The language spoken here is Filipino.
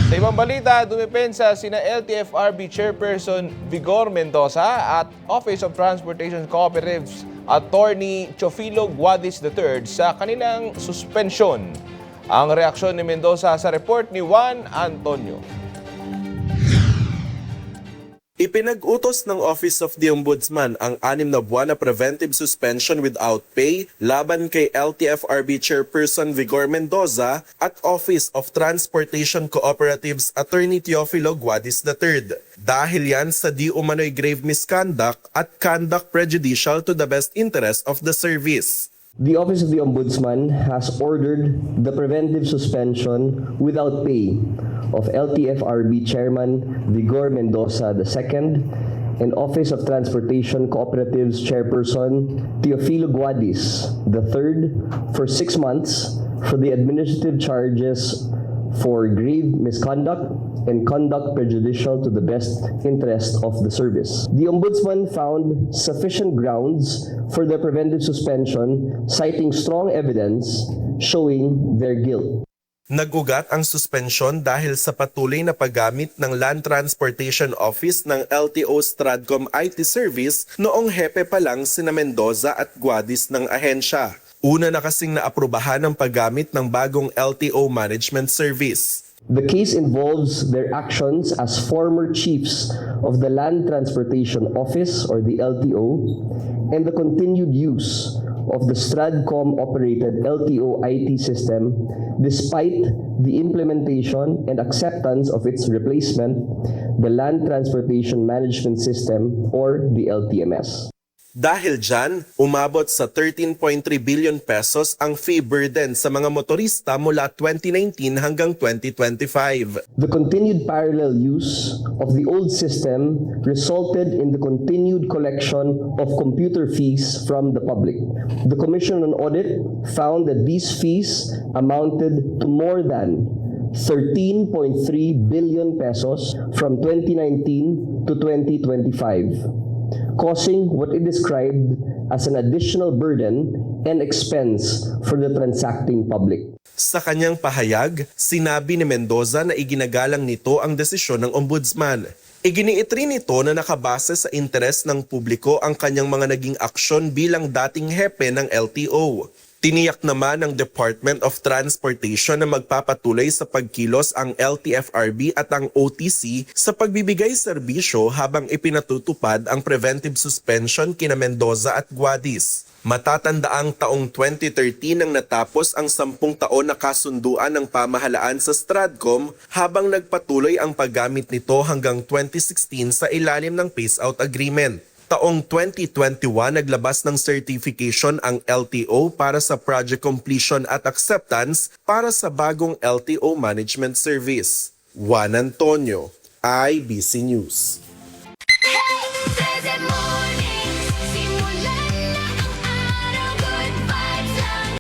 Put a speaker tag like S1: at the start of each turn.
S1: Sa ibang balita, dumepensa sina LTFRB Chairperson Vigor Mendoza at Office of Transportation Cooperatives Attorney Chofilo Guadis III sa kanilang suspensyon. Ang reaksyon ni Mendoza sa report ni Juan Antonio.
S2: Ipinag-utos ng Office of the Ombudsman ang 6 na buwan na preventive suspension without pay laban kay LTFRB Chairperson Vigor Mendoza at Office of Transportation Cooperatives Attorney Teofilo Guadis III. Dahil yan sa di umano'y grave misconduct at conduct prejudicial to the best interest of the service.
S3: The Office of the Ombudsman has ordered the preventive suspension without pay of LTFRB Chairman Vigor Mendoza II and Office of Transportation Cooperatives Chairperson Teofilo Guadis III for 6 months for the administrative charges for grave misconduct and conduct prejudicial to the best interest of the service. The Ombudsman found sufficient grounds for the preventive suspension, citing strong evidence showing their guilt.
S2: Nagugat ang suspensyon dahil sa patuloy na paggamit ng Land Transportation Office ng LTO Stradcom IT Service noong hepe pa lang sina Mendoza at Guadis ng ahensya. Una na kasing naaprubahan ang paggamit ng bagong LTO Management Service.
S3: The case involves their actions as former chiefs of the Land Transportation Office or the LTO and the continued use of the Stradcom-operated LTO IT system despite the implementation and acceptance of its replacement, the Land Transportation Management System or the LTMS.
S2: Dahil dyan, umabot sa 13.3 billion pesos ang fee burden sa mga motorista mula 2019 hanggang 2025.
S3: The continued parallel use of the old system resulted in the continued collection of computer fees from the public. The Commission on Audit found that these fees amounted to more than 13.3 billion pesos from 2019 to 2025. Causing what it described as an additional burden and expense for the transacting public.
S2: Sa kanyang pahayag, sinabi ni Mendoza na iginagalang nito ang desisyon ng ombudsman. Iginiit rin nito na nakabase sa interes ng publiko ang kanyang mga naging aksyon bilang dating hepe ng LTO. Tiniyak naman ng Department of Transportation na magpapatuloy sa pagkilos ang LTFRB at ang OTC sa pagbibigay serbisyo habang ipinatutupad ang preventive suspension kina Mendoza at Guadis. Matatandaang taong 2013 nang natapos ang 10 taon na kasunduan ng pamahalaan sa Stradcom habang nagpatuloy ang paggamit nito hanggang 2016 sa ilalim ng phase-out agreement. Taong 2021 naglabas ng certification ang LTO para sa project completion at acceptance para sa bagong LTO management service. Juan Antonio, IBC News.